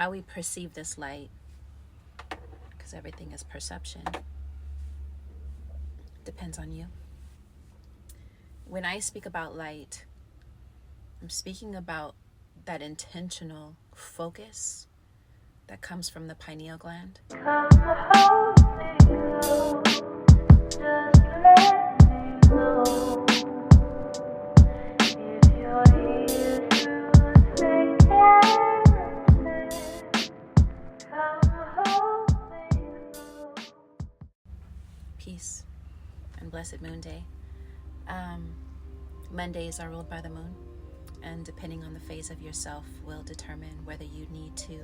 how we perceive this light, because everything is perception, depends on you. When I speak about light, I'm speaking about that intentional focus that comes from the pineal gland. Peace and blessed Moonday. Mondays are ruled by the moon, and depending on the phase of yourself will determine whether you need to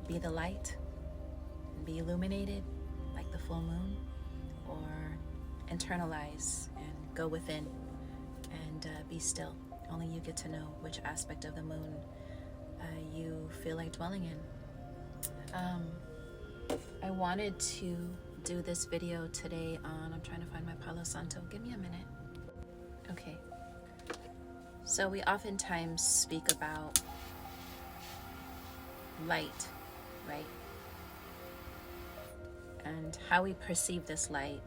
be the light and be illuminated like the full moon, or internalize and go within and be still. Only you get to know which aspect of the moon you feel like dwelling in. I wanted to do this video today on, I'm trying to find my Palo Santo. Give me a minute. Okay. So we oftentimes speak about light, right? And how we perceive this light,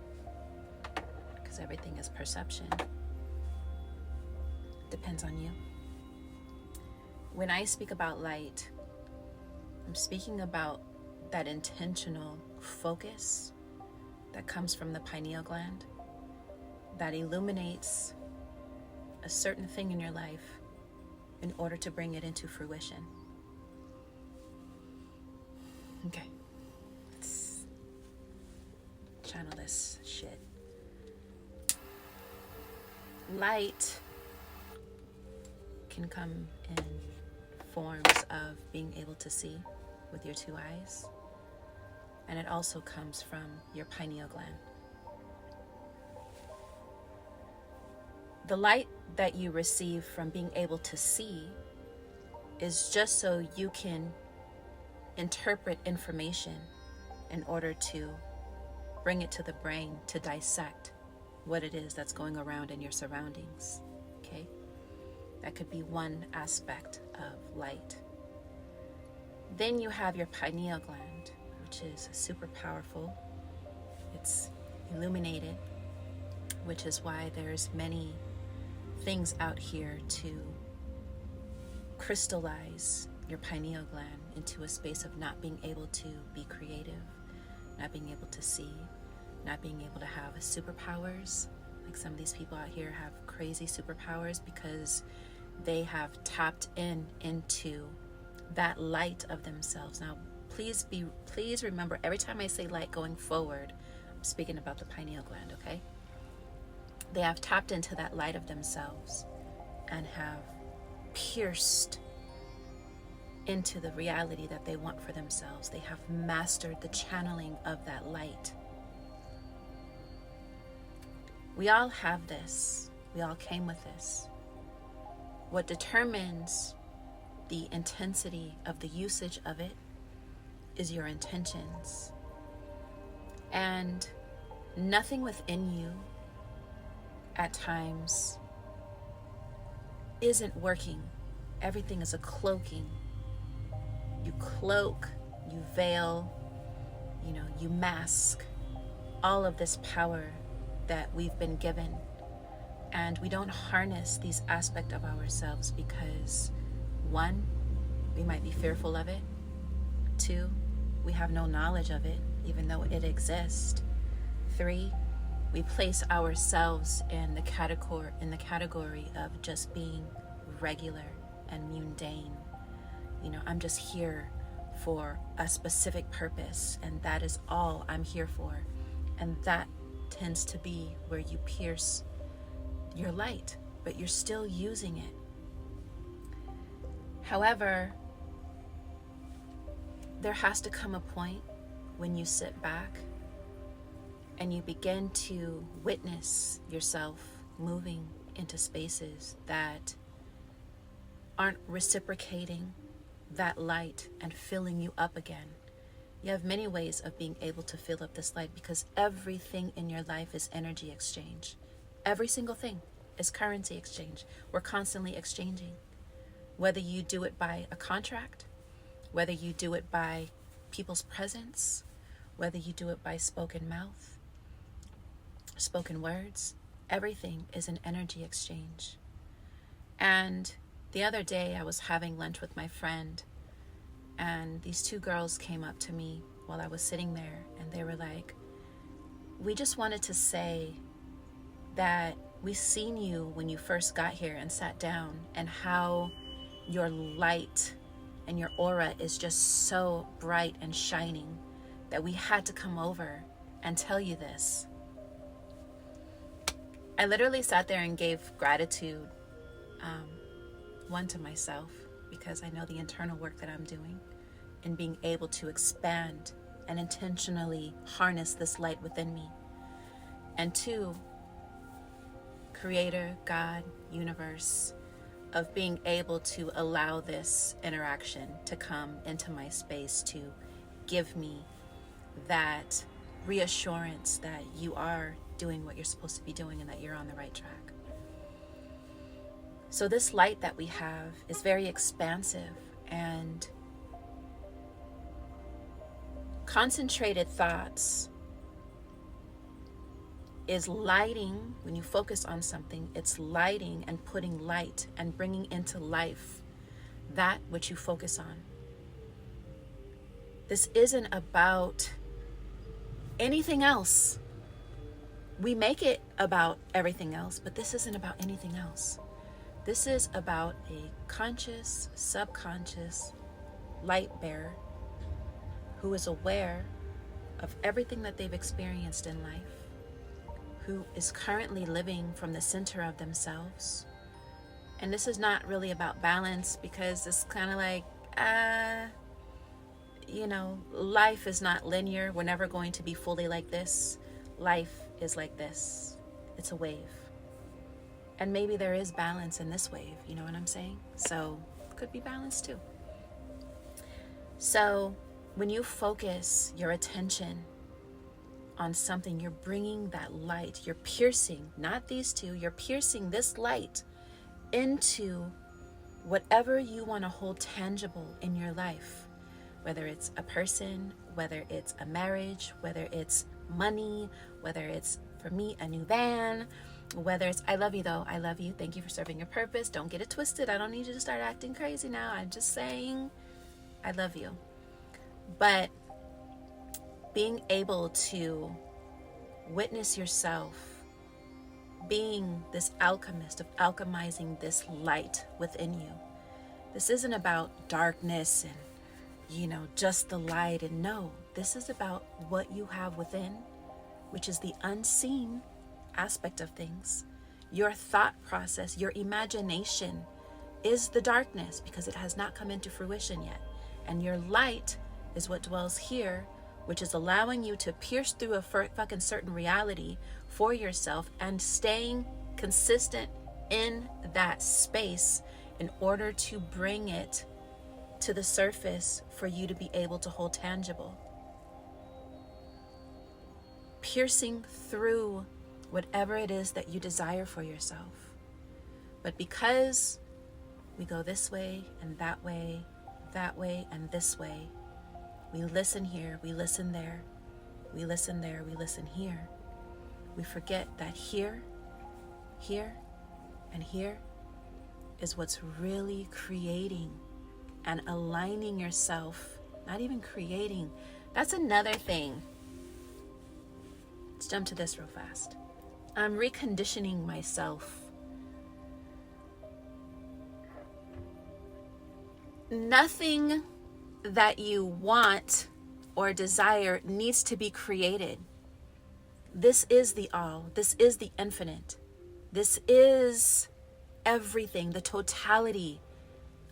because everything is perception, depends on you. When I speak about light, I'm speaking about that intentional focus that comes from the pineal gland that illuminates a certain thing in your life in order to bring it into fruition. Okay, let's channel this shit. Light can come in forms of being able to see with your two eyes, and it also comes from your pineal gland. The light that you receive from being able to see is just so you can interpret information in order to bring it to the brain to dissect what it is that's going around in your surroundings. Okay? That could be one aspect of light. Then you have your pineal gland, which is super powerful. It's illuminated, which is why there's many things out here to crystallize your pineal gland into a space of not being able to be creative, not being able to see, not being able to have superpowers. Like some of these people out here have crazy superpowers because they have tapped into that light of themselves. Now, please remember, every time I say light going forward, I'm speaking about the pineal gland, okay? They have tapped into that light of themselves and have pierced into the reality that they want for themselves. They have mastered the channeling of that light. We all have this. We all came with this. What determines the intensity of the usage of it is your intentions. And nothing within you at times isn't working. Everything is a cloaking. You cloak, you veil, you mask all of this power that we've been given. And we don't harness these aspects of ourselves because, one, we might be fearful of it. Two, we have no knowledge of it, even though it exists. Three, we place ourselves in the category of just being regular and mundane. I'm just here for a specific purpose, and that is all I'm here for. And that tends to be where you pierce your light, but you're still using it. However, there has to come a point when you sit back and you begin to witness yourself moving into spaces that aren't reciprocating that light and filling you up again. You have many ways of being able to fill up this light because everything in your life is energy exchange. Every single thing is currency exchange. We're constantly exchanging. Whether you do it by a contract whether you do it by people's presence, whether you do it by spoken mouth, spoken words, everything is an energy exchange. And the other day I was having lunch with my friend, and these two girls came up to me while I was sitting there, and they were like, we just wanted to say that we seen you when you first got here and sat down, and how your light and your aura is just so bright and shining that we had to come over and tell you this. I literally sat there and gave gratitude, one to myself, because I know the internal work that I'm doing in being able to expand and intentionally harness this light within me. And two, Creator, God, universe, of being able to allow this interaction to come into my space to give me that reassurance that you are doing what you're supposed to be doing and that you're on the right track. So this light that we have is very expansive, and concentrated thoughts is lighting. When you focus on something, it's lighting and putting light and bringing into life that which you focus on. This isn't about anything else. We make it about everything else, but this isn't about anything else. This is about a conscious, subconscious light bearer who is aware of everything that they've experienced in life, who is currently living from the center of themselves. And this is not really about balance, because it's kind of like, life is not linear. We're never going to be fully like this. Life is like this. It's a wave. And maybe there is balance in this wave, you know what I'm saying? So it could be balance too. So when you focus your attention on something, you're bringing that light, you're piercing, not these two, you're piercing this light into whatever you want to hold tangible in your life, whether it's a person, whether it's a marriage, whether it's money, whether it's, for me, a new van, whether it's, I love you though, I love you, thank you for serving your purpose, don't get it twisted, I don't need you to start acting crazy now, I'm just saying, I love you. But being able to witness yourself being this alchemist, of alchemizing this light within you. This isn't about darkness and, just the light. And no, this is about what you have within, which is the unseen aspect of things. Your thought process, your imagination is the darkness because it has not come into fruition yet. And your light is what dwells here, which is allowing you to pierce through a fucking certain reality for yourself and staying consistent in that space in order to bring it to the surface for you to be able to hold tangible. Piercing through whatever it is that you desire for yourself. But because we go this way and that way and this way, we listen here, we listen there, we listen there, we listen here. We forget that here, and here is what's really creating and aligning yourself. Not even creating. That's another thing. Let's jump to this real fast. I'm reconditioning myself. Nothing that you want or desire needs to be created. This is the all. This is the infinite. This is everything, the totality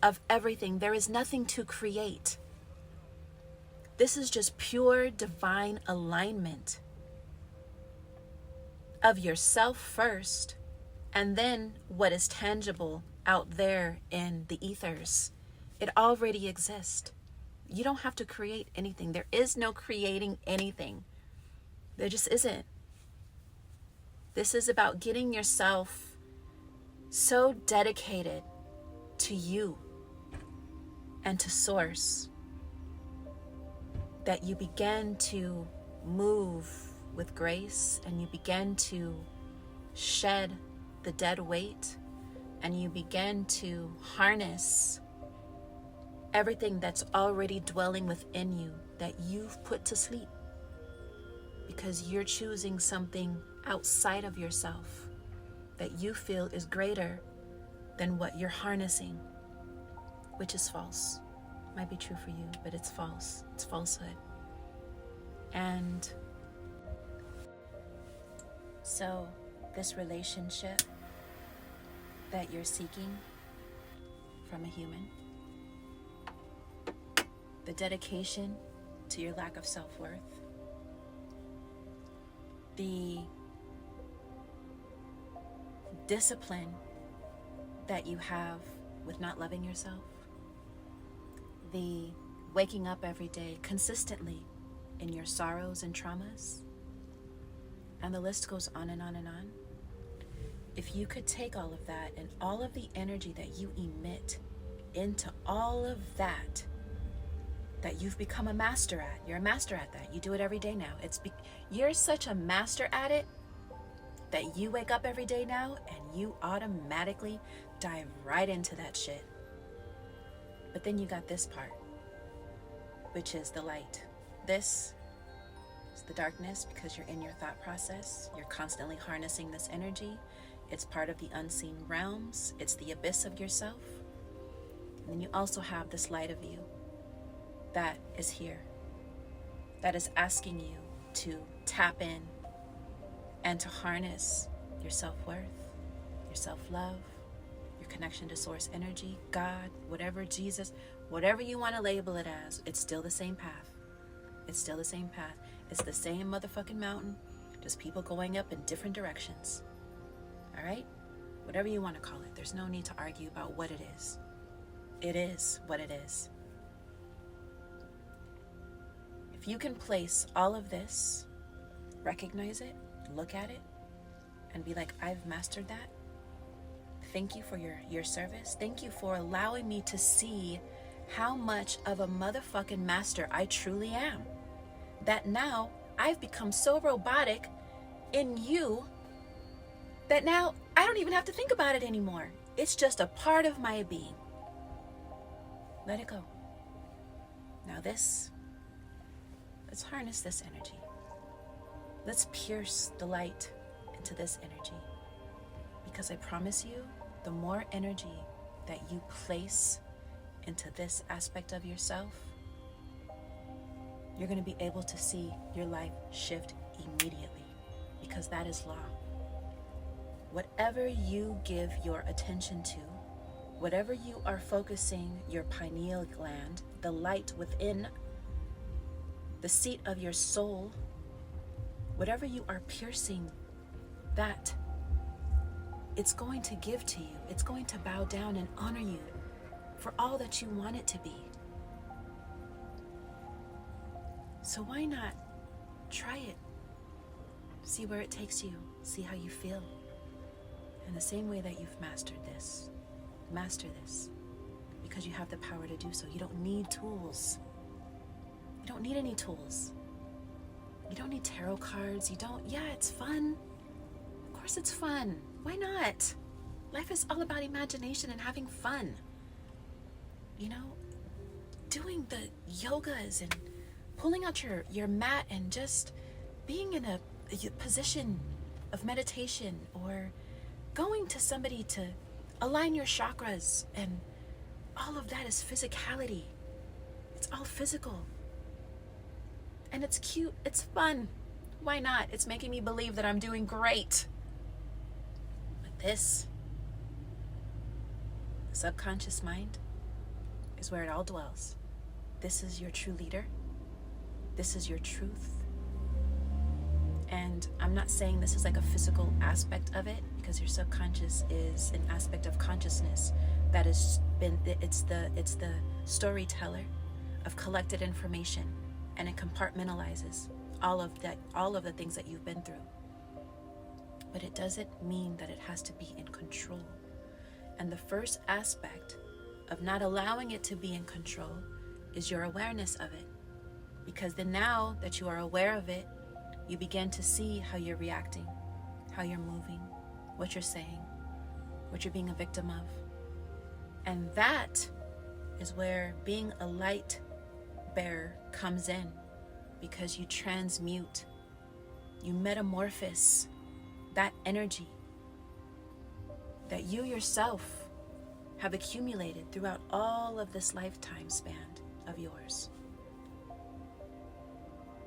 of everything. There is nothing to create. This is just pure divine alignment of yourself first, and then what is tangible out there in the ethers. It already exists. You don't have to create anything. There is no creating anything. There just isn't. This is about getting yourself so dedicated to you and to source that you begin to move with grace, and you begin to shed the dead weight, and you begin to harness everything that's already dwelling within you that you've put to sleep because you're choosing something outside of yourself that you feel is greater than what you're harnessing, which is false. Might be true for you, but it's false. It's falsehood. And so this relationship that you're seeking from a human, the dedication to your lack of self-worth, the discipline that you have with not loving yourself, the waking up every day consistently in your sorrows and traumas, and the list goes on and on and on. If you could take all of that and all of the energy that you emit into all of that you've become a master at. You're a master at that. You do it every day now. You're such a master at it that you wake up every day now and you automatically dive right into that shit. But then you got this part, which is the light. This is the darkness because you're in your thought process. You're constantly harnessing this energy. It's part of the unseen realms. It's the abyss of yourself. And then you also have this light of you that is here, that is asking you to tap in and to harness your self-worth, your self-love, your connection to source energy, God, whatever, Jesus, whatever you want to label it as. It's still the same path. It's still the same path. It's the same motherfucking mountain, just people going up in different directions. All right? Whatever you want to call it. There's no need to argue about what it is. It is what it is. If you can place all of this, recognize it, look at it, and be like, I've mastered that. Thank you for your service. Thank you for allowing me to see how much of a motherfucking master I truly am. That now I've become so robotic in you that now I don't even have to think about it anymore. It's just a part of my being. Let it go. Now let's harness this energy. Let's pierce the light into this energy. Because I promise you, the more energy that you place into this aspect of yourself, you're going to be able to see your life shift immediately. Because that is law. Whatever you give your attention to, whatever you are focusing your pineal gland, the light within the seat of your soul, whatever you are piercing, that it's going to give to you. It's going to bow down and honor you for all that you want it to be. So why not try it? See where it takes you. See how you feel. In the same way that you've mastered this, master this, because you have the power to do so. You don't need tools. You don't need any tools. You don't need tarot cards. Yeah, it's fun. Of course it's fun. Why not? Life is all about imagination and having fun. You know, doing the yogas and pulling out your mat and just being in a position of meditation, or going to somebody to align your chakras, and all of that is physicality. It's all physical. And it's cute, it's fun. Why not? It's making me believe that I'm doing great. But this, the subconscious mind, is where it all dwells. This is your true leader. This is your truth. And I'm not saying this is like a physical aspect of it, because your subconscious is an aspect of consciousness that has been, it's the storyteller of collected information, and it compartmentalizes all of the things that you've been through. But it doesn't mean that it has to be in control. And the first aspect of not allowing it to be in control is your awareness of it. Because then now that you are aware of it, you begin to see how you're reacting, how you're moving, what you're saying, what you're being a victim of. And that is where being a light bearer comes in, because you transmute, you metamorphose that energy that you yourself have accumulated throughout all of this lifetime span of yours.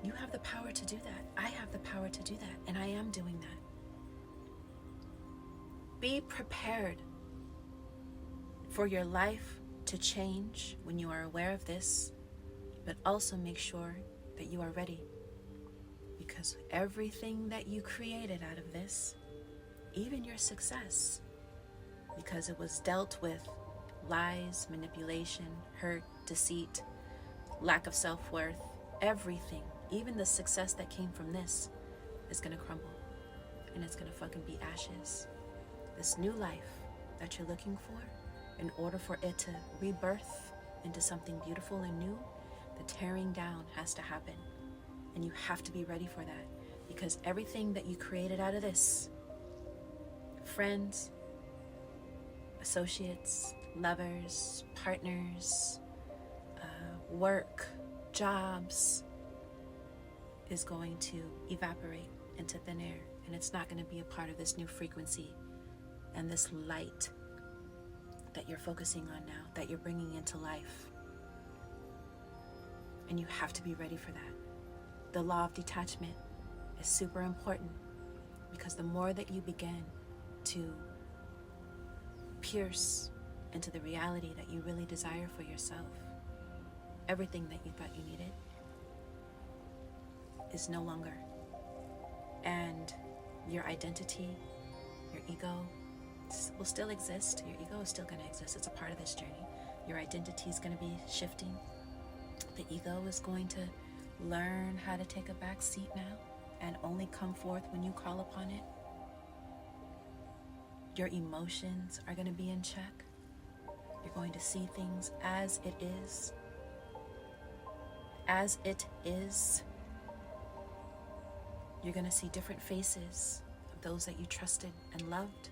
You have the power to do that. I have the power to do that, and I am doing that. Be prepared for your life to change when you are aware of this, but also make sure that you are ready, because everything that you created out of this, even your success, because it was dealt with lies, manipulation, hurt, deceit, lack of self-worth, everything, even the success that came from this is going to crumble, and it's going to fucking be ashes. This new life that you're looking for, in order for it to rebirth into something beautiful and new, the tearing down has to happen. And you have to be ready for that, because everything that you created out of this, friends, associates, lovers, partners, work, jobs, is going to evaporate into thin air, and it's not going to be a part of this new frequency and this light that you're focusing on now, that you're bringing into life. And you have to be ready for that. The law of detachment is super important, because the more that you begin to pierce into the reality that you really desire for yourself, everything that you thought you needed is no longer. And your identity, your ego will still exist. Your ego is still going to exist. It's a part of this journey. Your identity is going to be shifting. The ego is going to learn how to take a back seat now and only come forth when you call upon it. Your emotions are going to be in check. You're going to see things as it is. As it is. You're going to see different faces of those that you trusted and loved.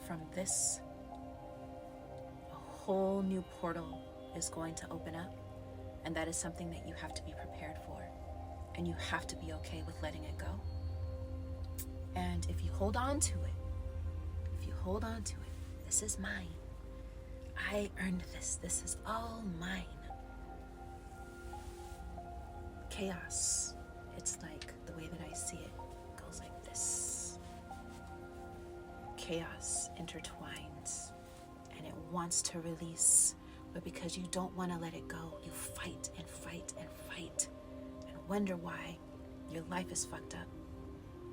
From this, a whole new portal is going to open up, and that is something that you have to be prepared for, and you have to be okay with letting it go. And if you hold on to it, this is mine. I earned this. This is all mine. Chaos. It's like the way that I see it goes like this. Chaos intertwines, and it wants to release, but because you don't want to let it go, you fight and fight and fight and wonder why your life is fucked up,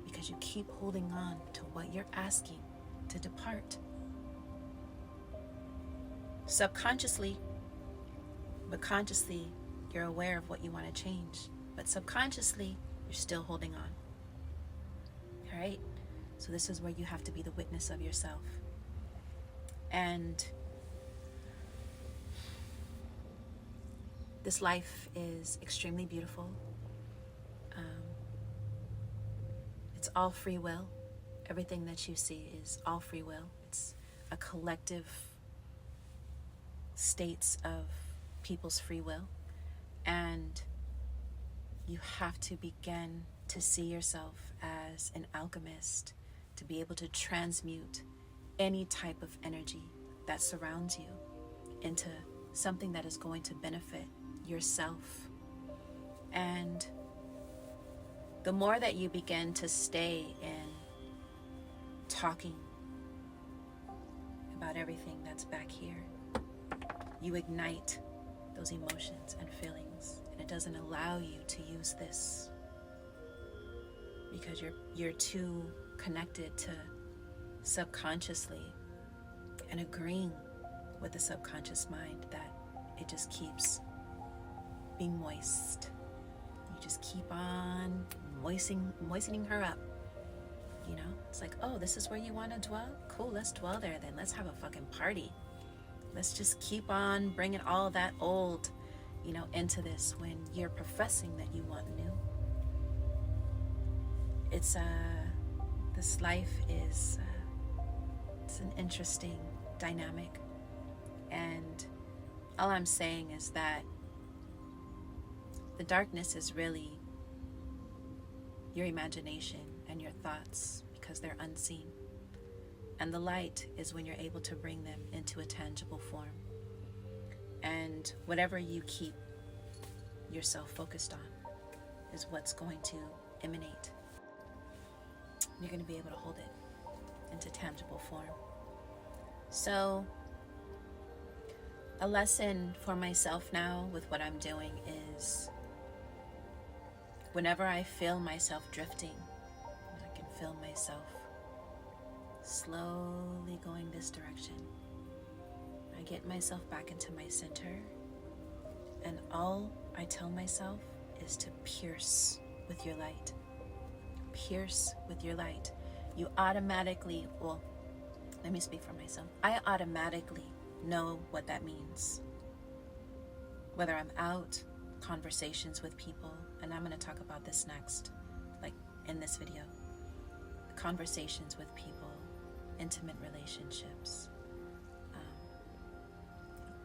because you keep holding on to what you're asking to depart. Subconsciously, but consciously, you're aware of what you want to change, but subconsciously, you're still holding on. All right? So this is where you have to be the witness of yourself. And this life is extremely beautiful. It's all free will. Everything that you see is all free will. It's a collective states of people's free will. And you have to begin to see yourself as an alchemist, to be able to transmute any type of energy that surrounds you into something that is going to benefit yourself. And the more that you begin to stay in talking about everything that's back here, you ignite those emotions and feelings, and it doesn't allow you to use this, because you're too connected to subconsciously and agreeing with the subconscious mind that it just keeps being moist. You just keep on moistening her up. You know, it's like, oh, this is where you want to dwell? Cool, let's dwell there then. Let's have a fucking party. Let's just keep on bringing all that old into this when you're professing that you want new. It's this life is it's an interesting dynamic, and all I'm saying is that the darkness is really your imagination and your thoughts, because they're unseen, and the light is when you're able to bring them into a tangible form. And whatever you keep yourself focused on is what's going to emanate. You're going to be able to hold it into tangible form. So, a lesson for myself now with what I'm doing is whenever I feel myself drifting, I can feel myself slowly going this direction, I get myself back into my center, and all I tell myself is to pierce with your light. Pierce with your light. You automatically, let me speak for myself. I automatically know what that means. Whether I'm out, conversations with people, and I'm going to talk about this next, like in this video. Conversations with people, intimate relationships,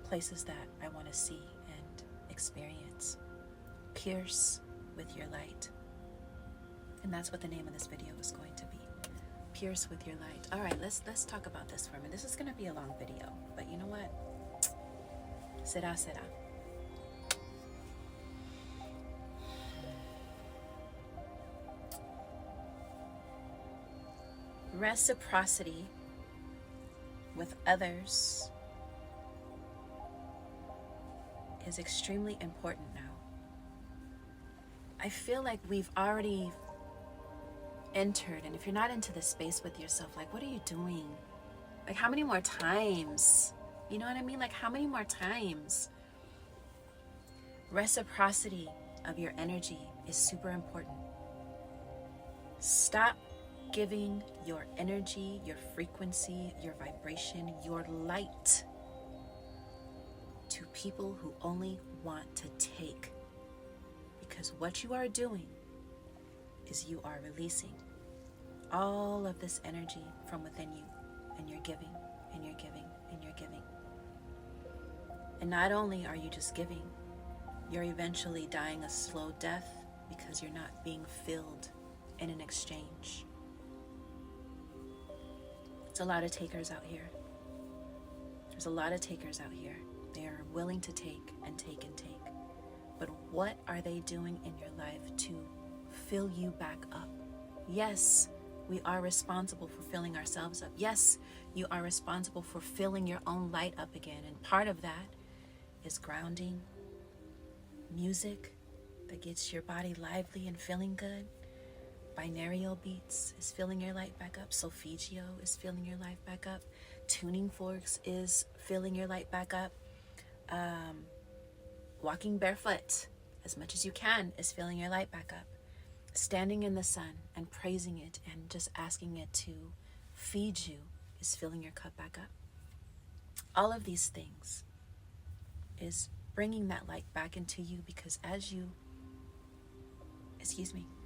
places that I want to see and experience. Pierce with your light. And that's what the name of this video is going to be. Pierce with your light. All right, let's talk about this for a minute. This is going to be a long video, but you know what? Será. Reciprocity with others is extremely important now. I feel like we've already entered, and if you're not into this space with yourself, like, what are you doing? Like, how many more times? You know what I mean? Like, how many more times? Reciprocity of your energy is super important. Stop giving your energy, your frequency, your vibration, your light to people who only want to take. Because what you are doing is you are releasing all of this energy from within you, and you're giving, and you're giving, and you're giving. And not only are you just giving, you're eventually dying a slow death because you're not being filled in an exchange. There's a lot of takers out here. There's a lot of takers out here. They are willing to take and take and take. But what are they doing in your life to fill you back up? Yes, we are responsible for filling ourselves up. Yes, you are responsible for filling your own light up again. And part of that is grounding, music that gets your body lively and feeling good. Binaural beats is filling your light back up. Solfeggio is filling your light back up. Tuning forks is filling your light back up. Walking barefoot as much as you can is filling your light back up. Standing in the sun and praising it and just asking it to feed you is filling your cup back up. All of these things is bringing that light back into you, because as you,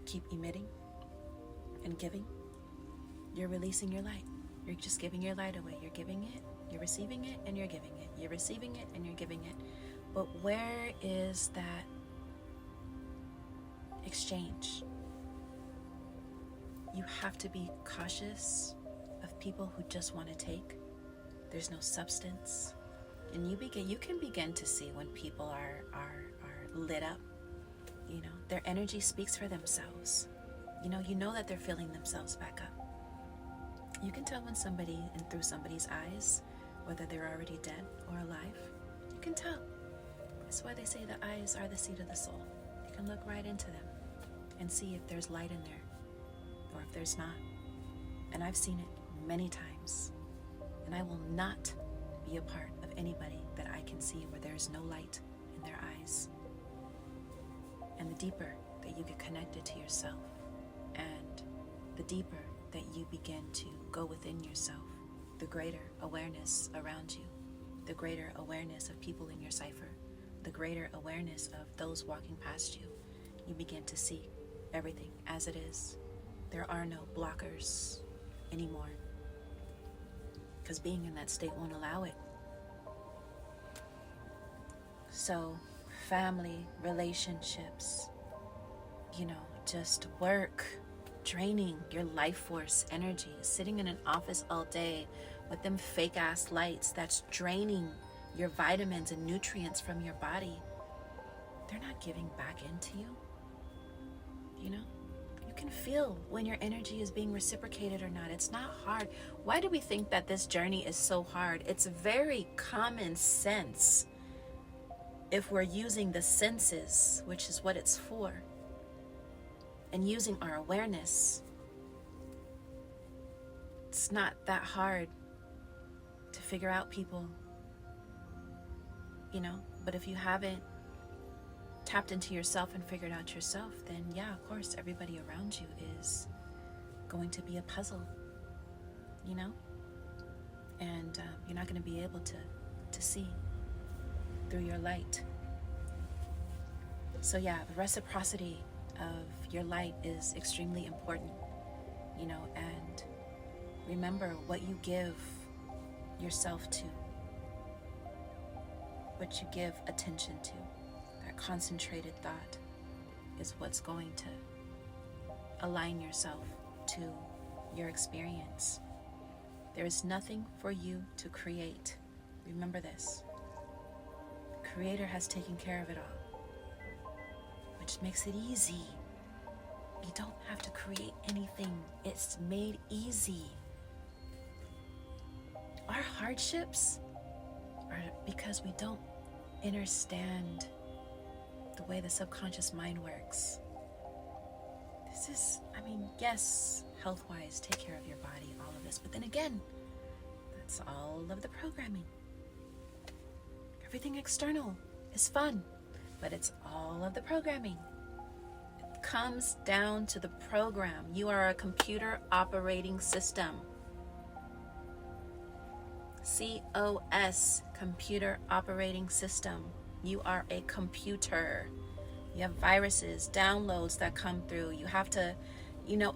keep emitting and giving, you're releasing your light. You're just giving your light away. You're giving it, you're receiving it, and you're giving it. You're receiving it and you're giving it. But where is that exchange? You have to be cautious of people who just want to take. There's no substance. And you can begin to see when people are lit up. Their energy speaks for themselves. You know that they're filling themselves back up. You can tell when somebody, and through somebody's eyes, whether they're already dead or alive. You can tell. That's why they say the eyes are the seat of the soul. You can look right into them and see if there's light in there or if there's not. And I've seen it many times. And I will not be a part of anybody that I can see where there's no light in their eyes. And the deeper that you get connected to yourself, and the deeper that you begin to go within yourself, the greater awareness around you, the greater awareness of people in your cipher, the greater awareness of those walking past you, you begin to see everything as it is. There are no blockers anymore, because being in that state won't allow it. So family, relationships, just work, draining your life force energy, sitting in an office all day with them fake ass lights that's draining your vitamins and nutrients from your body. They're not giving back into you. You can feel when your energy is being reciprocated or not. It's not hard. Why do we think that this journey is so hard? It's very common sense if we're using the senses, which is what it's for, and using our awareness. It's not that hard to figure out people, but if you haven't tapped into yourself and figured out yourself, then yeah, of course, everybody around you is going to be a puzzle, and you're not going to be able to see through your light. So yeah, the reciprocity of your light is extremely important, and remember what you give yourself to, what you give attention to. That concentrated thought is what's going to align yourself to your experience. There is nothing for you to create. Remember this. The Creator has taken care of it all, which makes it easy. You don't have to create anything. It's made easy. Our hardships are because we don't understand the way the subconscious mind works. This is, yes, health-wise, take care of your body, all of this. But then again, that's all of the programming. Everything external is fun, but it's all of the programming. It comes down to the program. You are a computer operating system. COS, computer operating system. You are a computer. You have viruses, downloads that come through. You have to,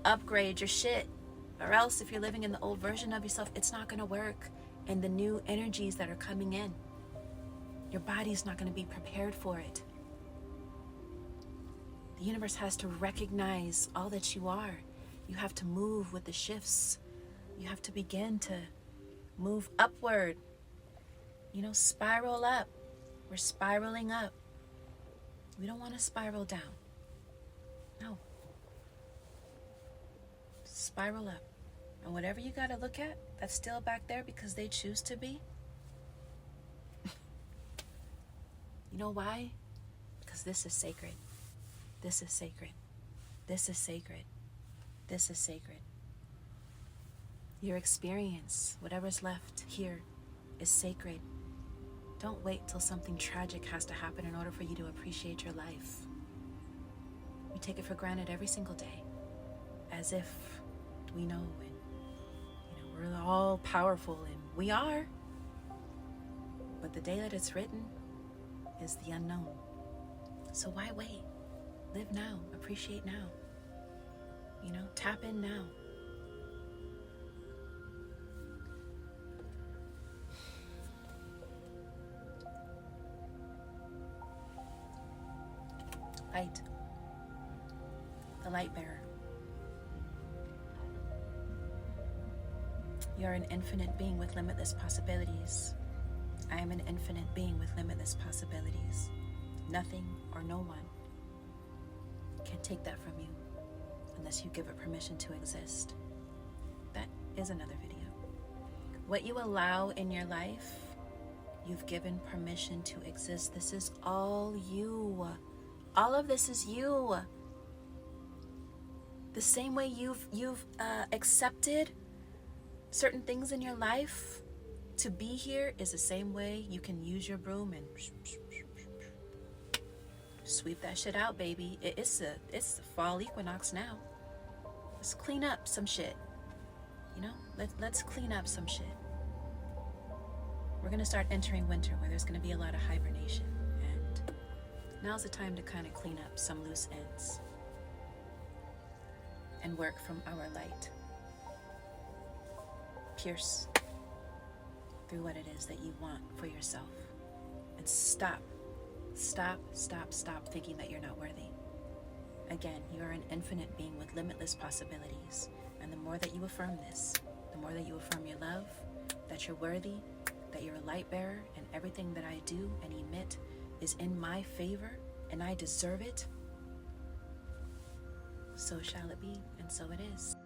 upgrade your shit. Or else if you're living in the old version of yourself, it's not going to work. And the new energies that are coming in, your body's not going to be prepared for it. The universe has to recognize all that you are. You have to move with the shifts. You have to begin to move upward. Spiral up. We're spiraling up. We don't want to spiral down. No. Spiral up. And whatever you got to look at, that's still back there because they choose to be. You know why? Because this is sacred. This is sacred. This is sacred. This is sacred. Your experience, whatever's left here, is sacred. Don't wait till something tragic has to happen in order for you to appreciate your life. We take it for granted every single day, as if we know and we're all powerful, and we are. But the day that it's written is the unknown. So why wait? Live now. Appreciate now. Tap in now. Light. The light bearer. You're an infinite being with limitless possibilities. I am an infinite being with limitless possibilities. Nothing or no one can take that from you unless you give it permission to exist. That is another video. What you allow in your life, you've given permission to exist. This is all you. All of this is you. The same way you've accepted certain things in your life to be here is the same way you can use your broom and sweep that shit out, baby. It's the fall equinox now. Let's clean up some shit. Let's clean up some shit. We're gonna start entering winter where there's gonna be a lot of hibernation, and now's the time to kind of clean up some loose ends and work from our light. Pierce through what it is that you want for yourself. And stop thinking that you're not worthy. Again, you are an infinite being with limitless possibilities. And the more that you affirm this, the more that you affirm your love, that you're worthy, that you're a light bearer, and everything that I do and emit is in my favor, and I deserve it, so shall it be, and so it is.